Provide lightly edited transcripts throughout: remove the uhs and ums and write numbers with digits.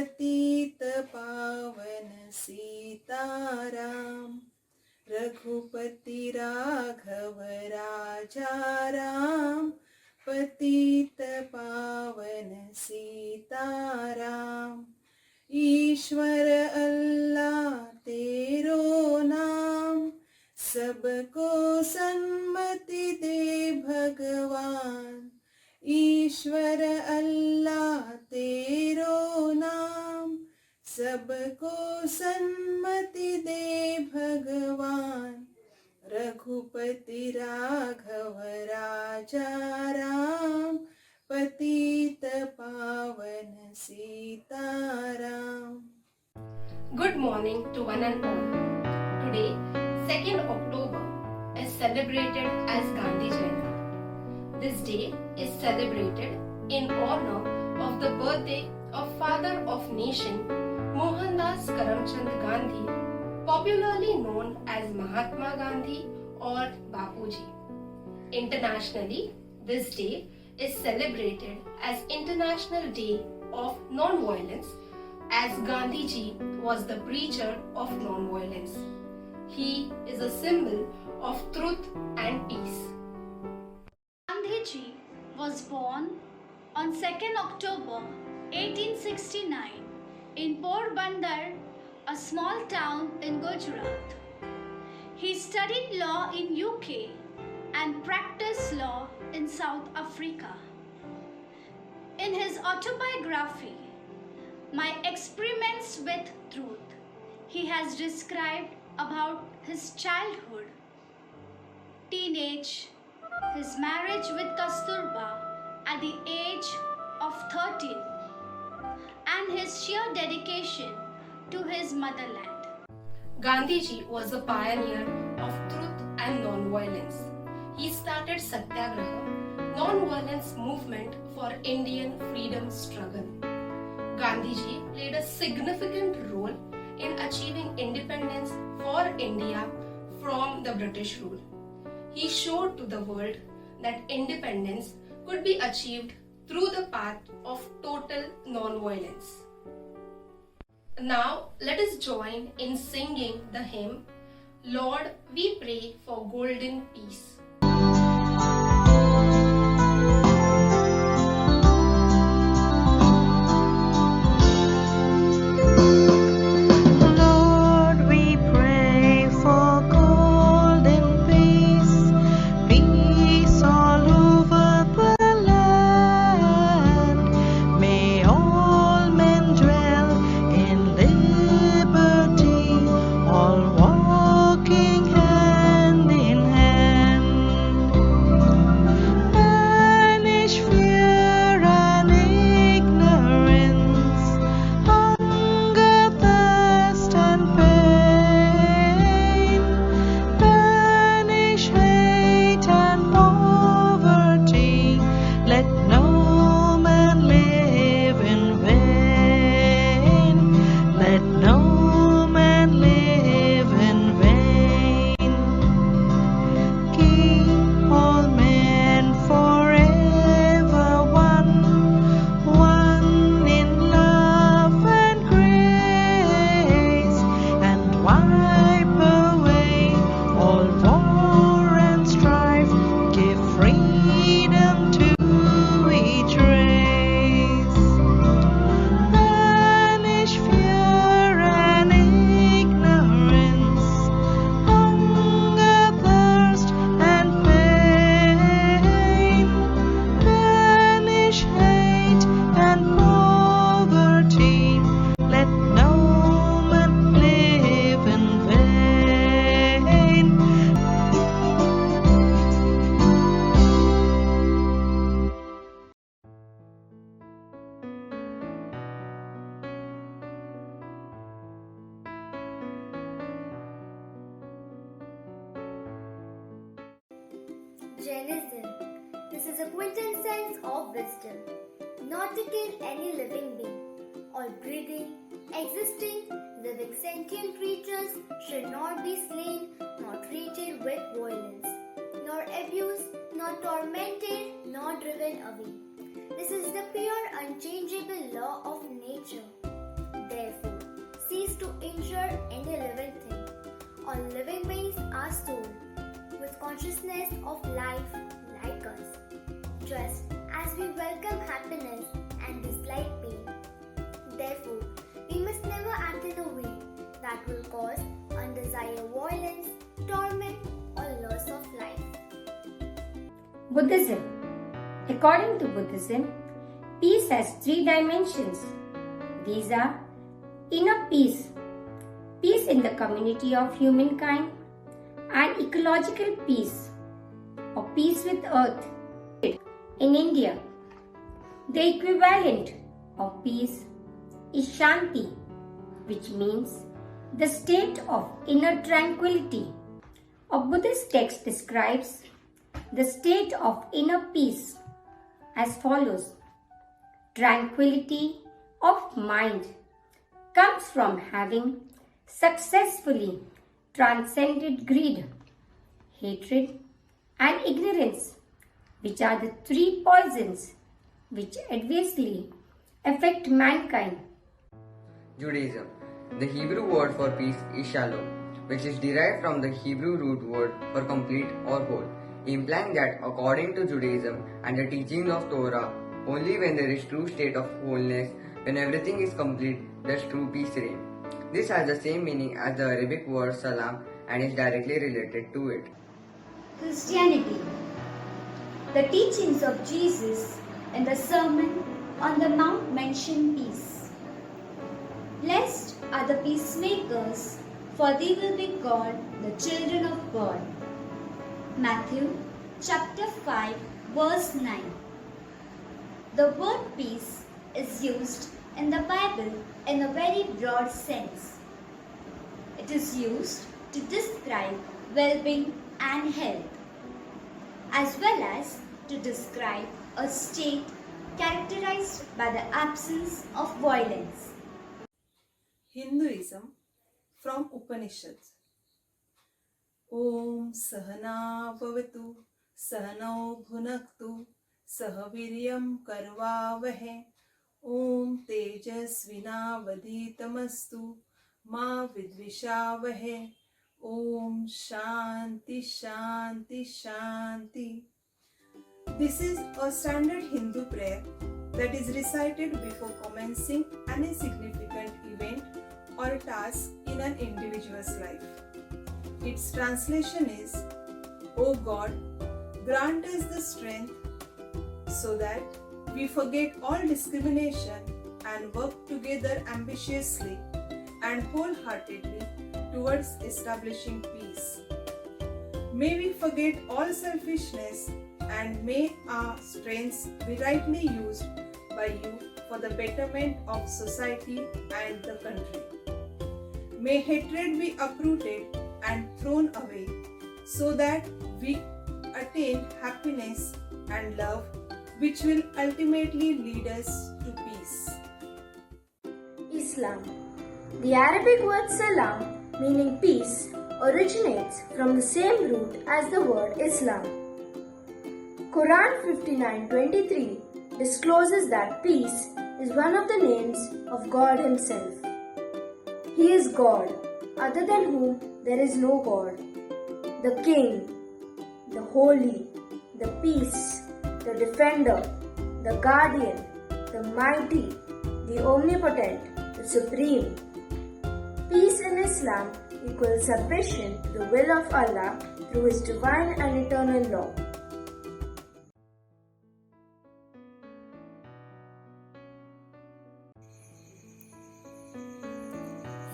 पतित पावन सीताराम, रघुपति राघव राजा राम, पतित पावन सीताराम। ईश्वर अल्लाह तेरो नाम, सबको सन्मति दे भगवान। ईश्वर अल्लाह तेरो नाम, सबको सन्मति दे भगवान। रघुपति राघव राजा राम, पतित पावन Sitaram. Good morning to one and all. Today, 2nd October, is celebrated as Gandhi Jayanthi. This day is celebrated in honor of the birthday of Father of Nation, Mohandas Karamchand Gandhi, popularly known as Mahatma Gandhi or Bapuji. Internationally, this day is celebrated as International Day of Non-Violence, as Gandhi ji was the preacher of non-violence. He is a symbol of truth and peace. Gandhi ji was born on 2nd October 1869 in Porbandar, a small town in Gujarat. He studied law in UK and practiced law in South Africa. In his autobiography, My Experiments with Truth, he has described about his childhood, teenage, his marriage with Kasturba at the age of 13, and his sheer dedication to his motherland. Gandhiji was a pioneer of truth and non-violence. He started Satyagraha, non-violence movement for Indian freedom struggle. Gandhiji played a significant role in achieving independence for India from the British rule. He showed to the world that independence could be achieved through the path of total non-violence. Now let us join in singing the hymn, Lord, we pray for golden peace. Jainism. This is a quintessence of wisdom, not to kill any living being. All breathing, existing, living sentient creatures should not be slain nor treated with violence, nor abused, nor tormented, nor driven away. This is the pure, unchangeable law of nature. creature, any living thing. All living beings are soul, with consciousness of life like us. Just as we welcome happiness and dislike pain. Therefore, we must never act in a way that will cause undesired violence, torment, or loss of life. Buddhism. According to Buddhism, peace has three dimensions. These are inner peace, peace in the community of humankind, and ecological peace, or peace with earth. In India, the equivalent of peace is Shanti, which means the state of inner tranquility. A Buddhist text describes the state of inner peace as follows. Tranquility of mind comes from having successfully transcended greed, hatred, and ignorance, which are the three poisons which adversely affect mankind. Judaism. The Hebrew word for peace is shalom, which is derived from the Hebrew root word for complete or whole, implying that according to Judaism and the teachings of Torah, only when there is true state of wholeness, when everything is complete, does true peace reign. This has the same meaning as the Arabic word salam and is directly related to it. Christianity. The teachings of Jesus in the Sermon on the Mount mention peace. Blessed are the peacemakers, for they will be called the children of God. Matthew chapter 5 verse 9. The word peace is used in the Bible in a very broad sense. It is used to describe well-being and health, as well as to describe a state characterized by the absence of violence. Hinduism from Upanishads. Om Sahana Bhavatu Sahano Bhunaktu Sahaviryam Karvavahe Om Tejasvina Vaditamastu Ma Vidvishavahe Om Shanti Shanti Shanti. This is a standard Hindu prayer that is recited before commencing any significant event or task in an individual's life. Its translation is, O God, grant us the strength so that we forget all discrimination and work together ambitiously and wholeheartedly towards establishing peace. May we forget all selfishness and may our strengths be rightly used by you for the betterment of society and the country. May hatred be uprooted and thrown away so that we attain happiness and love, which will ultimately lead us to peace. Islam. The Arabic word salam, meaning peace, originates from the same root as the word Islam. Quran 59:23 discloses that peace is one of the names of God Himself. He is God, other than whom there is no God. The King, the Holy, the Peace, the Defender, the Guardian, the Mighty, the Omnipotent, the Supreme. Peace in Islam equals submission to the will of Allah through His divine and eternal law.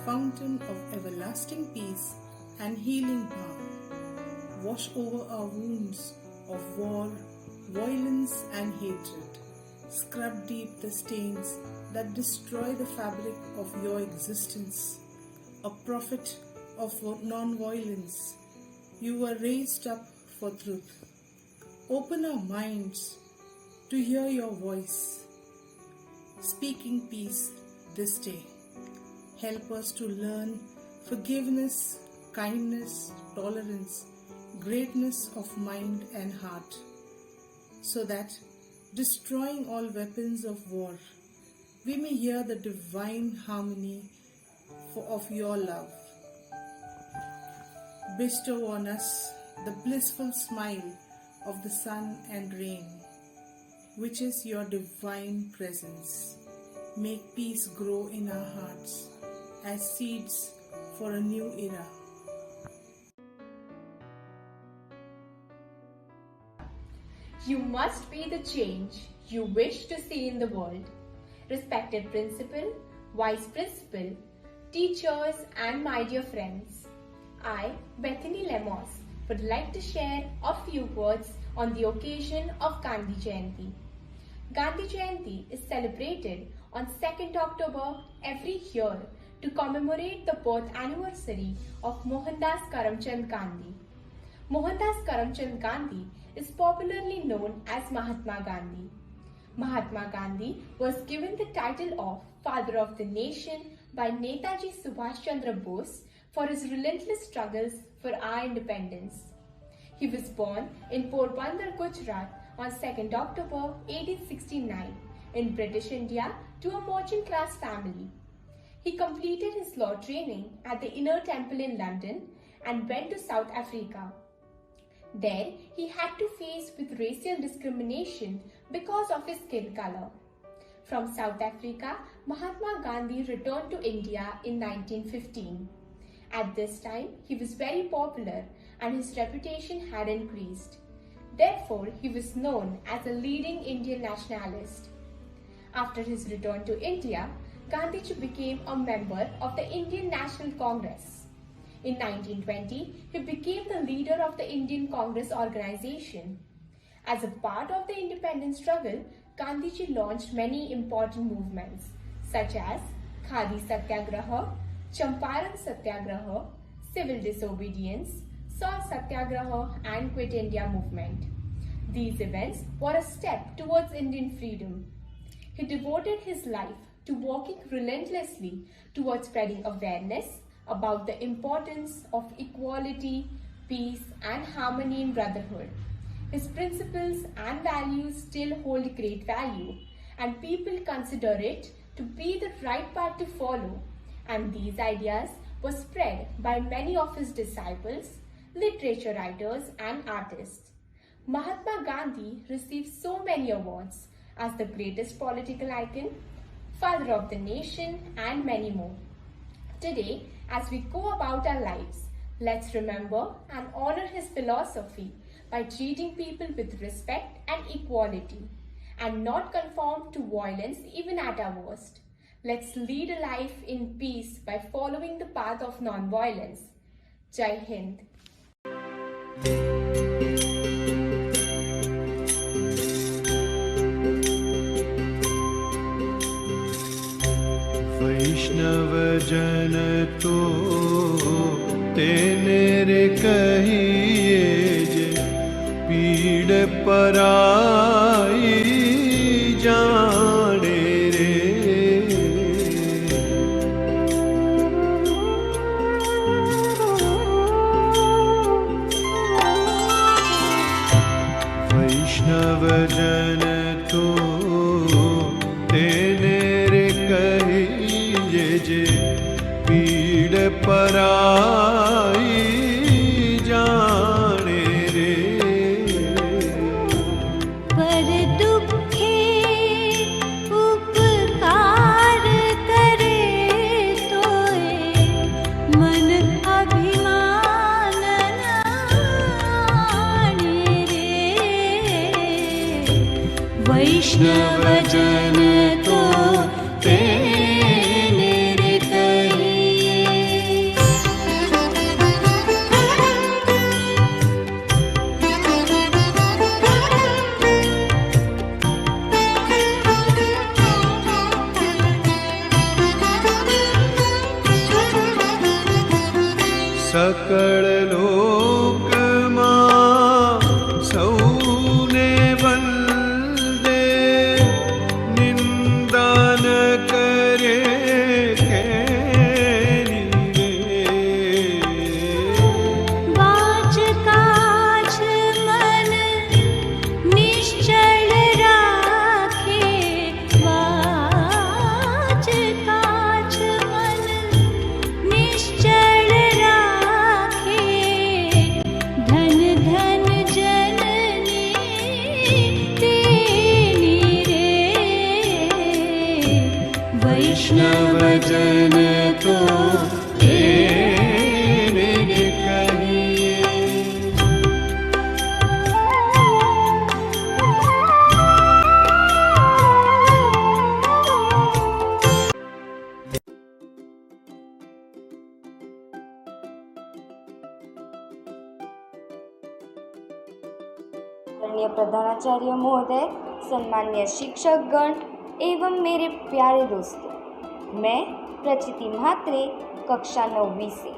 Fountain of everlasting peace and healing power, wash over our wounds of war, violence and hatred. Scrub deep the stains that destroy the fabric of your existence. A prophet of non-violence, you were raised up for truth. Open our minds to hear your voice, speaking peace this day. Help us to learn forgiveness, kindness, tolerance, greatness of mind and heart, so that, destroying all weapons of war, we may hear the divine harmony of your love. Bestow on us the blissful smile of the sun and rain, which is your divine presence. Make peace grow in our hearts as seeds for a new era. You must be the change you wish to see in the world. Respected principal, vice principal, teachers and my dear friends, I, Bethany Lemos, would like to share a few words on the occasion of Gandhi Jayanthi. Gandhi Jayanti is celebrated on 2nd October every year to commemorate the birth anniversary of Mohandas Karamchand Gandhi. Mohandas Karamchand Gandhi is popularly known as Mahatma Gandhi. Mahatma Gandhi was given the title of Father of the Nation by Netaji Subhash Chandra Bose for his relentless struggles for our independence. He was born in Porbandar, Gujarat on 2nd October 1869 in British India to a merchant class family. He completed his law training at the Inner Temple in London and went to South Africa. There, he had to face with racial discrimination because of his skin color. From South Africa, Mahatma Gandhi returned to India in 1915. At this time, he was very popular and his reputation had increased. Therefore, he was known as a leading Indian nationalist. After his return to India, Gandhiji became a member of the Indian National Congress. In 1920, he became the leader of the Indian Congress organization. As a part of the independence struggle, Gandhiji launched many important movements such as Khadi Satyagraha, Champaran Satyagraha, Civil Disobedience, Salt Satyagraha and Quit India movement. These events were a step towards Indian freedom. He devoted his life to working relentlessly towards spreading awareness about the importance of equality, peace and harmony in brotherhood. His principles and values still hold great value and people consider it to be the right path to follow, and these ideas were spread by many of his disciples, literature writers and artists. Mahatma Gandhi received so many awards as the greatest political icon, Father of the Nation and many more. Today, as we go about our lives, let's remember and honor his philosophy by treating people with respect and equality and not conform to violence even at our worst. Let's lead a life in peace by following the path of non-violence. Jai Hind. वैष्णव जन तो तेरे कहिए जे पीड़ पराई जाने रे। वैष्णव जन तो तेरे कहिए जे पीड़ पराई जाने रे। पर दुखे उपकार करे तोए मन अभिमान नाणे रे। वैष्णव जन तो तेरे कहिए। सकल लोक मां सौने वंदे निंद आदरणीय प्रधानाचार्य महोदय, सम्मान्य शिक्षकगण एवं मेरे प्यारे दोस्तों, मैं प्रचिति म्हात्रे कक्षा 9वीं से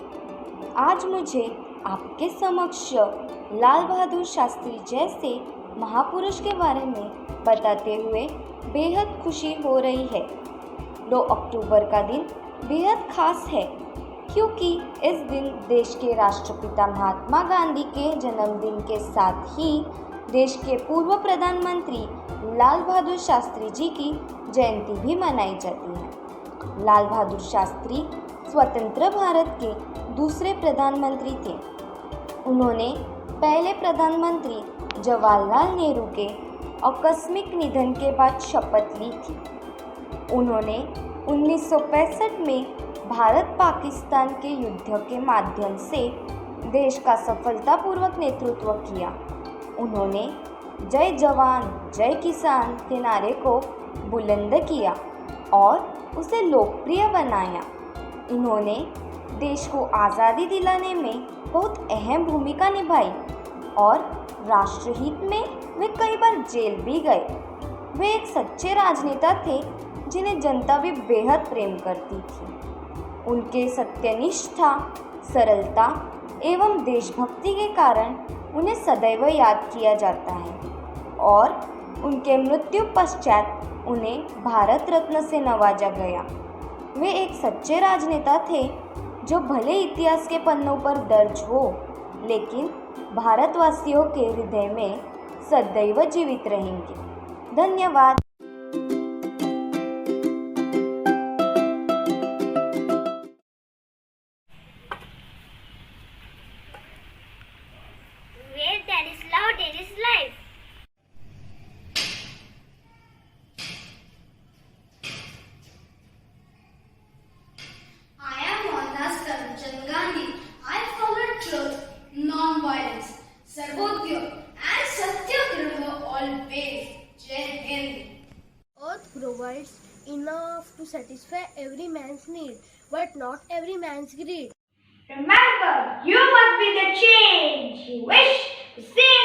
आज मुझे आपके समक्ष लाल बहादुर शास्त्री जैसे महापुरुष के बारे में बताते हुए बेहद खुशी हो रही है। 2 अक्टूबर का दिन बेहद खास है क्योंकि इस दिन देश के राष्ट्रपिता महात्मा गांधी के जन्मदिन के साथ ही देश के पूर्व प्रधानमंत्री लाल बहादुर शास्त्री जी की जयंती भी मनाई जाती है। लाल बहादुर शास्त्री स्वतंत्र भारत के दूसरे प्रधानमंत्री थे। उन्होंने पहले प्रधानमंत्री जवाहरलाल नेहरू के आकस्मिक निधन के बाद शपथ ली थी। उन्होंने 1965 में भारत पाकिस्तान के युद्ध के माध्यम से देश का सफलतापूर्वक नेतृत्व किया। उन्होंने जय जवान जय किसान के नारे को बुलंद किया और उसे लोकप्रिय बनाया। इन्होंने देश को आज़ादी दिलाने में बहुत अहम भूमिका निभाई और राष्ट्रहित में वे कई बार जेल भी गए। वे एक सच्चे राजनेता थे जिन्हें जनता भी बेहद प्रेम करती थी। उनके सत्यनिष्ठा, सरलता एवं देशभक्ति के कारण उन्हें सदैव याद किया जाता है और उनके मृत्यु पश्चात उन्हें भारत रत्न से नवाजा गया। वे एक सच्चे राजनेता थे जो भले इतिहास के पन्नों पर दर्ज हो, लेकिन भारतवासियों के हृदय में सदैव जीवित रहेंगे। धन्यवाद। Where there is love, there is life. I am Mohandas Karamchand Gandhi. I followed truth, non-violence, Sarvodaya and Satyagraha always. Jai Hind. Earth provides enough to satisfy every man's need, but not every man's greed. Remember, you must be the change you wish to see.